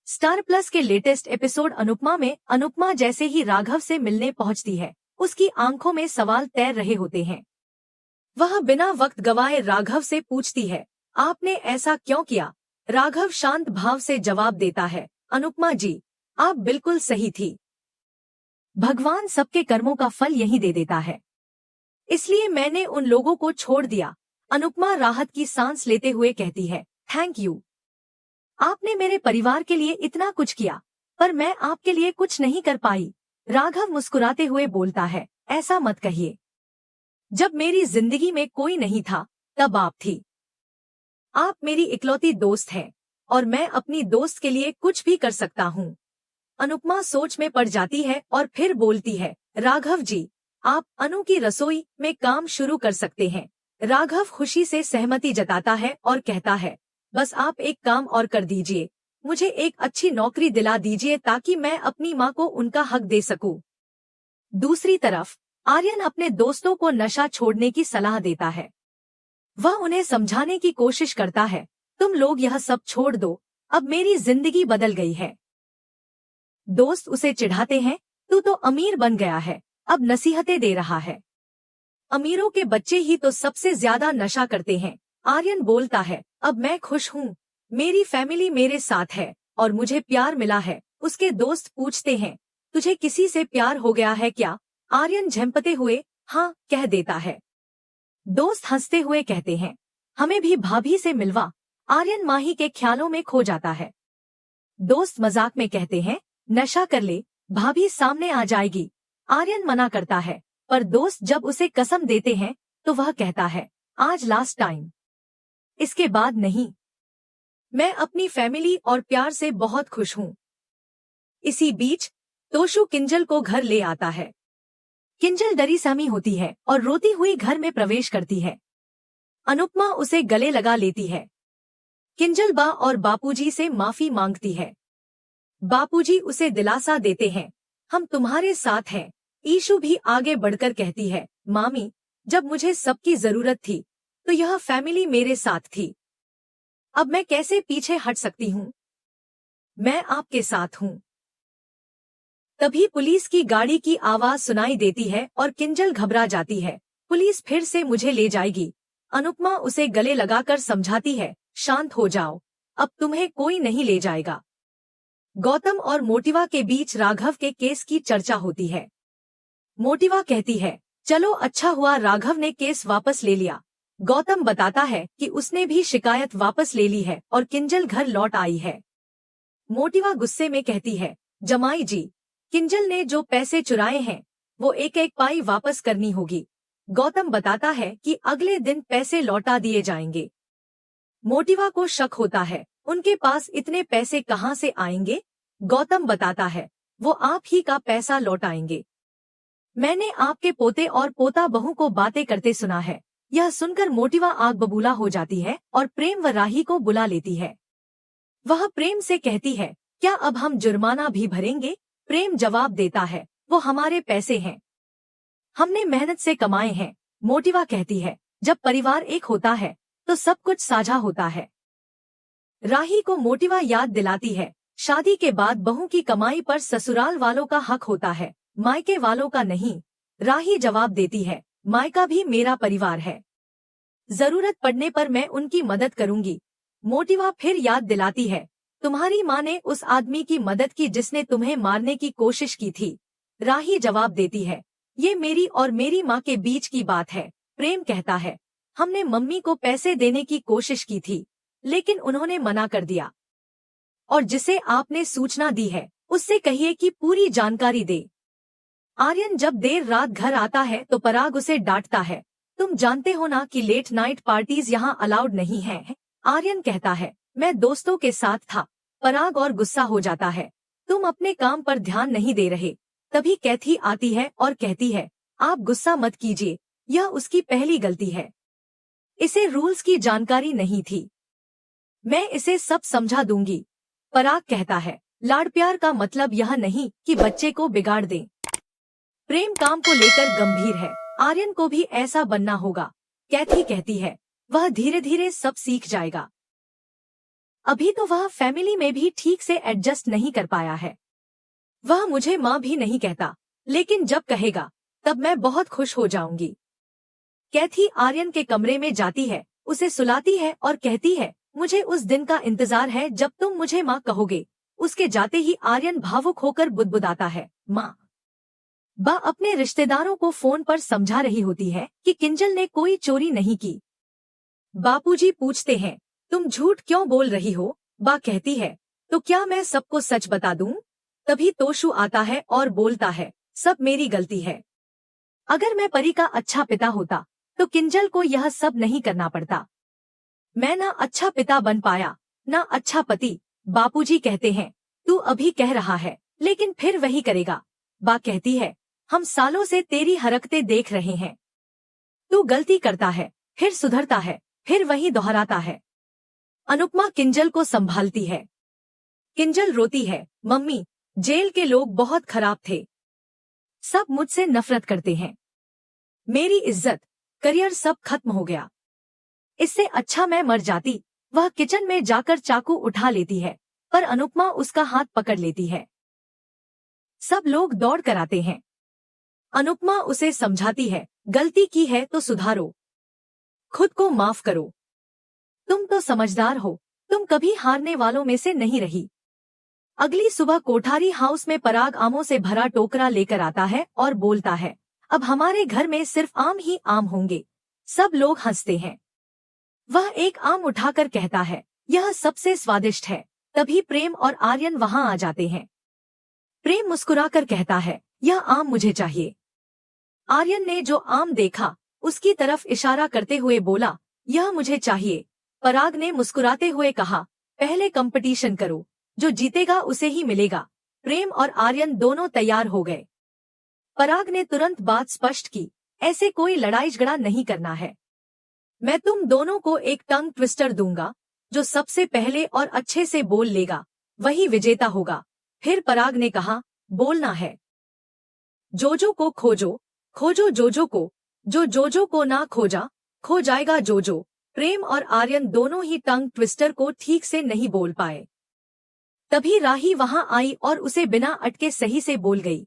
Star plus के latest episode Anupama में अनुपमा जैसे ही राघव से मिलने पहुंचती है, उसकी आंखों में सवाल तैर रहे होते हैं। वह बिना वक्त गवाए राघव से पूछती है, आपने ऐसा क्यों किया? राघव शांत भाव से जवाब देता है, अनुपमा जी, आप बिल्कुल सही थी। भगवान सबके कर्मों का फल यही दे देता है, इसलिए मैंने उन लोगों को छोड़ दिया। अनुपमा राहत की सांस लेते हुए कहती है, थैंक यू। आपने मेरे परिवार के लिए इतना कुछ किया, पर मैं आपके लिए कुछ नहीं कर पाई। राघव मुस्कुराते हुए बोलता है, ऐसा मत कहिए। जब मेरी जिंदगी में कोई नहीं था, तब आप थी। आप मेरी इकलौती दोस्त हैं, और मैं अपनी दोस्त के लिए कुछ भी कर सकता हूँ। अनुपमा सोच में पड़ जाती है और फिर बोलती है, राघव जी, आप अनु की रसोई में काम शुरू कर सकते हैं। राघव खुशी से सहमति जताता है और कहता है, बस आप एक काम और कर दीजिए, मुझे एक अच्छी नौकरी दिला दीजिए ताकि मैं अपनी माँ को उनका हक दे सकूं। दूसरी तरफ आर्यन अपने दोस्तों को नशा छोड़ने की सलाह देता है। वह उन्हें समझाने की कोशिश करता है, तुम लोग यह सब छोड़ दो, अब मेरी जिंदगी बदल गई है। दोस्त उसे चिढ़ाते हैं, तू तो अमीर बन गया है, अब नसीहतें दे रहा है। अमीरों के बच्चे ही तो सबसे ज्यादा नशा करते हैं। आर्यन बोलता है, अब मैं खुश हूँ, मेरी फैमिली मेरे साथ है और मुझे प्यार मिला है। उसके दोस्त पूछते हैं, तुझे किसी से प्यार हो गया है क्या? आर्यन झंपते हुए हाँ कह देता है। दोस्त हंसते हुए कहते हैं, हमें भी भाभी से मिलवा। आर्यन माही के ख्यालों में खो जाता है। दोस्त मजाक में कहते हैं, नशा कर ले, भाभी सामने आ जाएगी। आर्यन मना करता है, पर दोस्त जब उसे कसम देते हैं तो वह कहता है, आज लास्ट टाइम, इसके बाद नहीं। मैं अपनी फैमिली और प्यार से बहुत खुश हूँ। इसी बीच तोशु किंजल को घर ले आता है। किंजल डरी सहमी होती है और रोती हुई घर में प्रवेश करती है। अनुपमा उसे गले लगा लेती है। किंजल बा और बापूजी से माफी मांगती है। बापूजी उसे दिलासा देते हैं, हम तुम्हारे साथ हैं। ईशु भी आगे बढ़कर कहती है, मामी, जब मुझे सबकी जरूरत थी तो यह फैमिली मेरे साथ थी। अब मैं कैसे पीछे हट सकती हूँ? मैं आपके साथ हूँ। तभी पुलिस की गाड़ी की आवाज सुनाई देती है और किंजल घबरा जाती है। पुलिस फिर से मुझे ले जाएगी। अनुपमा उसे गले लगाकर समझाती है, शांत हो जाओ, अब तुम्हें कोई नहीं ले जाएगा। गौतम और मोटिवा के बीच राघव के केस की चर्चा होती है। मोटिवा कहती है, चलो अच्छा हुआ राघव ने केस वापस ले लिया। गौतम बताता है कि उसने भी शिकायत वापस ले ली है और किंजल घर लौट आई है। मोटिवा गुस्से में कहती है, जमाई जी, किंजल ने जो पैसे चुराए हैं वो एक एक पाई वापस करनी होगी। गौतम बताता है कि अगले दिन पैसे लौटा दिए जाएंगे। मोटिवा को शक होता है, उनके पास इतने पैसे कहाँ से आएंगे? गौतम बताता है, वो आप ही का पैसा लौटाएंगे। मैंने आपके पोते और पोता बहू को बातें करते सुना है। यह सुनकर मोटिवा आग बबूला हो जाती है और प्रेम व राही को बुला लेती है। वह प्रेम से कहती है, क्या अब हम जुर्माना भी भरेंगे? प्रेम जवाब देता है, वो हमारे पैसे हैं, हमने मेहनत से कमाए हैं। मोटिवा कहती है, जब परिवार एक होता है तो सब कुछ साझा होता है। राही को मोटिवा याद दिलाती है, शादी के बाद बहू की कमाई पर ससुराल वालों का हक होता है, मायके वालों का नहीं। राही जवाब देती है, मायका भी मेरा परिवार है, जरूरत पड़ने पर मैं उनकी मदद करूंगी। मोटिवा फिर याद दिलाती है, तुम्हारी माँ ने उस आदमी की मदद की जिसने तुम्हें मारने की कोशिश की थी। राही जवाब देती है, ये मेरी और मेरी माँ के बीच की बात है। प्रेम कहता है, हमने मम्मी को पैसे देने की कोशिश की थी, लेकिन उन्होंने मना कर दिया। और जिसे आपने सूचना दी है उससे कहिए कि पूरी जानकारी दे। आर्यन जब देर रात घर आता है तो पराग उसे डांटता है, तुम जानते हो ना कि लेट नाइट पार्टीज यहाँ अलाउड नहीं है। आर्यन कहता है, मैं दोस्तों के साथ था। पराग और गुस्सा हो जाता है, तुम अपने काम पर ध्यान नहीं दे रहे। तभी कैथी आती है और कहती है, आप गुस्सा मत कीजिए, यह उसकी पहली गलती है, इसे रूल्स की जानकारी नहीं थी, मैं इसे सब समझा दूंगी। पराग कहता है, लाड़ प्यार का मतलब यह नहीं कि बच्चे को बिगाड़ दें। प्रेम काम को लेकर गंभीर है, आर्यन को भी ऐसा बनना होगा। कैथी कहती है, वह धीरे धीरे सब सीख जाएगा। अभी तो वह फैमिली में भी ठीक से एडजस्ट नहीं कर पाया है। वह मुझे माँ भी नहीं कहता, लेकिन जब कहेगा तब मैं बहुत खुश हो जाऊंगी। कैथी आर्यन के कमरे में जाती है, उसे सुलाती है और कहती है, मुझे उस दिन का इंतजार है जब तुम मुझे माँ कहोगे। उसके जाते ही आर्यन भावुक होकर बुदबुदाता है, माँ। बा अपने रिश्तेदारों को फोन पर समझा रही होती है कि किंजल ने कोई चोरी नहीं की। बापूजी पूछते हैं, तुम झूठ क्यों बोल रही हो? बा कहती है, तो क्या मैं सबको सच बता दूं? तभी तोशु आता है और बोलता है, सब मेरी गलती है। अगर मैं परी का अच्छा पिता होता तो किंजल को यह सब नहीं करना पड़ता। मैं ना अच्छा पिता बन पाया, ना अच्छा पति। बापूजी कहते हैं, तू अभी कह रहा है, लेकिन फिर वही करेगा। बा कहती है, हम सालों से तेरी हरकतें देख रहे हैं। तू गलती करता है, फिर सुधरता है, फिर वही दोहराता है। अनुपमा किंजल को संभालती है। किंजल रोती है, मम्मी, जेल के लोग बहुत खराब थे। सब मुझसे नफरत करते हैं। मेरी इज्जत, करियर सब खत्म हो गया। इससे अच्छा मैं मर जाती। वह किचन में जाकर चाकू उठा लेती है, पर अनुपमा उसका हाथ पकड़ लेती है। सब लोग दौड़ कर आते हैं। अनुपमा उसे समझाती है, गलती की है तो सुधारो, खुद को माफ करो। तुम तो समझदार हो, तुम कभी हारने वालों में से नहीं रही। अगली सुबह कोठारी हाउस में पराग आमों से भरा टोकरा लेकर आता है और बोलता है, अब हमारे घर में सिर्फ आम ही आम होंगे। सब लोग हंसते हैं। वह एक आम उठाकर कहता है, यह सबसे स्वादिष्ट है। तभी प्रेम और आर्यन वहां आ जाते हैं। प्रेम मुस्कुराकर कहता है, यह आम मुझे चाहिए। आर्यन ने जो आम देखा उसकी तरफ इशारा करते हुए बोला, यह मुझे चाहिए। पराग ने मुस्कुराते हुए कहा, पहले कंपटीशन करो, जो जीतेगा उसे ही मिलेगा। प्रेम और आर्यन दोनों तैयार हो गए। पराग ने तुरंत बात स्पष्ट की, ऐसे कोई लड़ाई झगड़ा नहीं करना है। मैं तुम दोनों को एक टंग ट्विस्टर दूंगा, जो सबसे पहले और अच्छे से बोल लेगा वही विजेता होगा। फिर पराग ने कहा, बोलना है। जोजो को खोजो, खोजो जोजो को, जो जोजो को ना खोजा, खो जाएगा जोजो। प्रेम और आर्यन दोनों ही टंग ट्विस्टर को ठीक से नहीं बोल पाए। तभी राही वहां आई और उसे बिना अटके सही से बोल गई।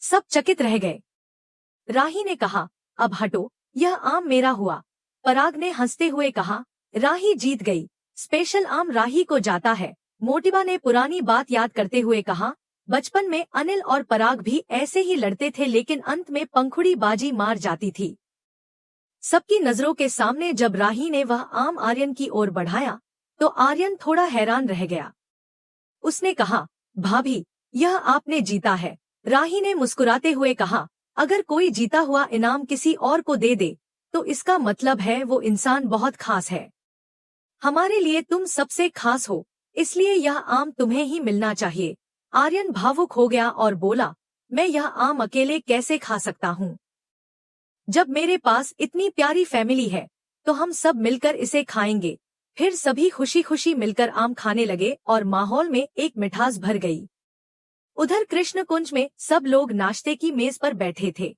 सब चकित रह गए। राही ने कहा, अब हटो, यह आम मेरा हुआ। पराग ने हंसते हुए कहा, राही जीत गई, स्पेशल आम राही को जाता है। मोटिबा ने पुरानी बात याद करते हुए कहा, बचपन में अनिल और पराग भी ऐसे ही लड़ते थे, लेकिन अंत में पंखुड़ी बाजी मार जाती थी। सबकी नजरों के सामने जब राही ने वह आम आर्यन की ओर बढ़ाया तो आर्यन थोड़ा हैरान रह गया। उसने कहा, भाभी, यह आपने जीता है। राही ने मुस्कुराते हुए कहा, अगर कोई जीता हुआ इनाम किसी और को दे दे तो इसका मतलब है वो इंसान बहुत खास है। हमारे लिए तुम सबसे खास हो, इसलिए यह आम तुम्हें ही मिलना चाहिए। आर्यन भावुक हो गया और बोला, मैं यह आम अकेले कैसे खा सकता हूँ? जब मेरे पास इतनी प्यारी फैमिली है तो हम सब मिलकर इसे खाएंगे। फिर सभी खुशी खुशी मिलकर आम खाने लगे और माहौल में एक मिठास भर गई। उधर कृष्ण कुंज में सब लोग नाश्ते की मेज पर बैठे थे।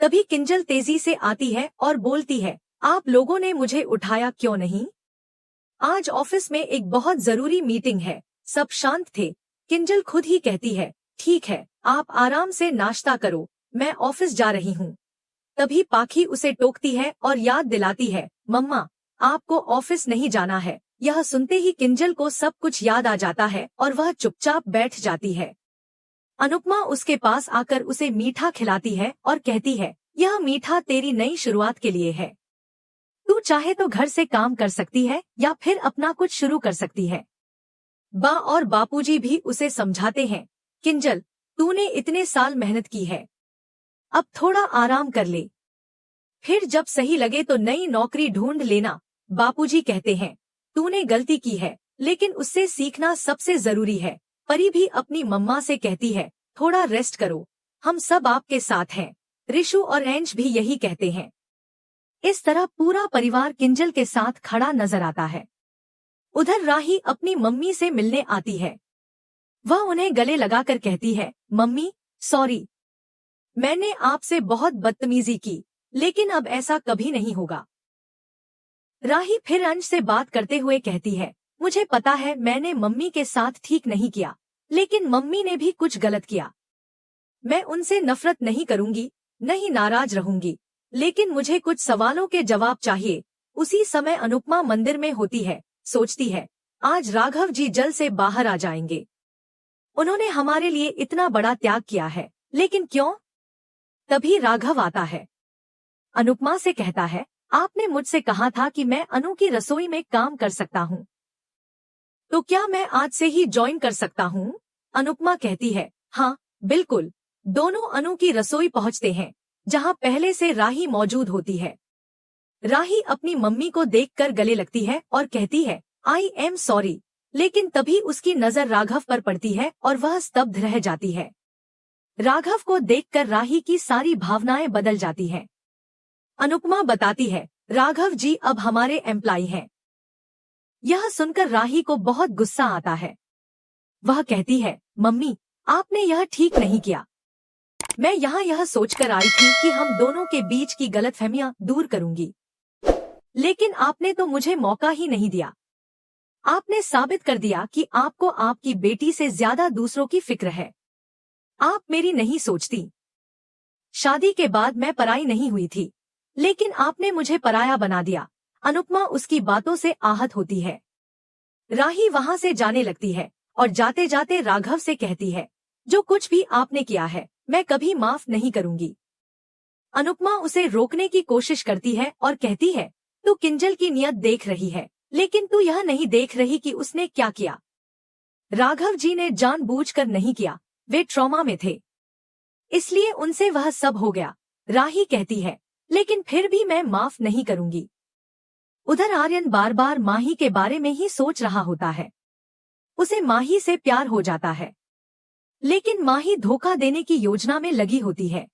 तभी किंजल तेजी से आती है और बोलती है, आप लोगों ने मुझे उठाया क्यों नहीं? आज ऑफिस में एक बहुत जरूरी मीटिंग है। सब शांत थे। किंजल खुद ही कहती है, ठीक है, आप आराम से नाश्ता करो, मैं ऑफिस जा रही हूँ। तभी पाखी उसे टोकती है और याद दिलाती है, मम्मा, आपको ऑफिस नहीं जाना है। यह सुनते ही किंजल को सब कुछ याद आ जाता है और वह चुपचाप बैठ जाती है। अनुपमा उसके पास आकर उसे मीठा खिलाती है और कहती है, यह मीठा तेरी नई शुरुआत के लिए है। तू चाहे तो घर से काम कर सकती है या फिर अपना कुछ शुरू कर सकती है। बा और बापूजी भी उसे समझाते हैं, किंजल, तूने इतने साल मेहनत की है, अब थोड़ा आराम कर ले, फिर जब सही लगे तो नई नौकरी ढूंढ लेना। बापूजी कहते हैं, तूने गलती की है, लेकिन उससे सीखना सबसे जरूरी है। परी भी अपनी मम्मा से कहती है, थोड़ा रेस्ट करो, हम सब आपके साथ हैं। ऋषु और एंज भी यही कहते हैं। इस तरह पूरा परिवार किंजल के साथ खड़ा नजर आता है। उधर राही अपनी मम्मी से मिलने आती है। वह उन्हें गले लगाकर कहती है, मम्मी, सॉरी, मैंने आपसे बहुत बदतमीजी की, लेकिन अब ऐसा कभी नहीं होगा। राही फिर अंश से बात करते हुए कहती है, मुझे पता है मैंने मम्मी के साथ ठीक नहीं किया, लेकिन मम्मी ने भी कुछ गलत किया। मैं उनसे नफरत नहीं करूंगी, नहीं नाराज रहूंगी, लेकिन मुझे कुछ सवालों के जवाब चाहिए। उसी समय अनुपमा मंदिर में होती है, सोचती है आज राघव जी जल से बाहर आ जाएंगे। उन्होंने हमारे लिए इतना बड़ा त्याग किया है, लेकिन क्यों? तभी राघव आता है। अनुपमा से कहता है, आपने मुझसे कहा था कि मैं अनु की रसोई में काम कर सकता हूँ, तो क्या मैं आज से ही ज्वाइन कर सकता हूँ? अनुपमा कहती है, हाँ बिल्कुल। दोनों अनु की रसोई पहुँचते हैं, जहाँ पहले से राही मौजूद होती है। राही अपनी मम्मी को देखकर गले लगती है और कहती है, आई एम सॉरी, लेकिन तभी उसकी नजर राघव पर पड़ती है और वह स्तब्ध रह जाती है। राघव को देखकर राही की सारी भावनाएं बदल जाती हैं। अनुपमा बताती है, राघव जी अब हमारे एम्प्लॉई हैं। यह सुनकर राही को बहुत गुस्सा आता है। वह कहती है, मम्मी आपने यह ठीक नहीं किया। मैं यहाँ यह सोचकर आई थी कि हम दोनों के बीच की गलतफहमियां दूर करूंगी, लेकिन आपने तो मुझे मौका ही नहीं दिया। आपने साबित कर दिया कि आपको आपकी बेटी से ज्यादा दूसरों की फिक्र है। आप मेरी नहीं सोचती। शादी के बाद मैं पराई नहीं हुई थी, लेकिन आपने मुझे पराया बना दिया। अनुपमा उसकी बातों से आहत होती है। राही वहां से जाने लगती है और जाते जाते राघव से कहती है, जो कुछ भी आपने किया है मैं कभी माफ नहीं करूंगी। अनुपमा उसे रोकने की कोशिश करती है और कहती है, तू किंजल की नियत देख रही है, लेकिन तू यह नहीं देख रही कि उसने क्या किया। राघव जी ने जानबूझकर नहीं किया, वे ट्रॉमा में थे, इसलिए उनसे वह सब हो गया। राही कहती है, लेकिन फिर भी मैं माफ नहीं करूंगी। उधर आर्यन बार बार माही के बारे में ही सोच रहा होता है। उसे माही से प्यार हो जाता है, लेकिन माही धोखा देने की योजना में लगी होती है।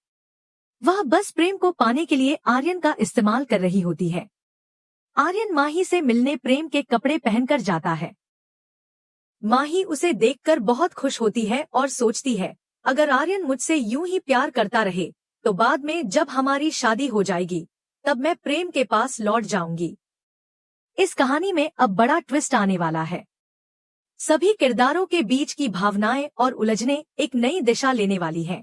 वह बस प्रेम को पाने के लिए आर्यन का इस्तेमाल कर रही होती है। आर्यन माही से मिलने प्रेम के कपड़े पहनकर जाता है। माही उसे देखकर बहुत खुश होती है और सोचती है, अगर आर्यन मुझसे यूं ही प्यार करता रहे तो बाद में जब हमारी शादी हो जाएगी तब मैं प्रेम के पास लौट जाऊंगी। इस कहानी में अब बड़ा ट्विस्ट आने वाला है। सभी किरदारों के बीच की भावनाएं और उलझनें एक नई दिशा लेने वाली हैं।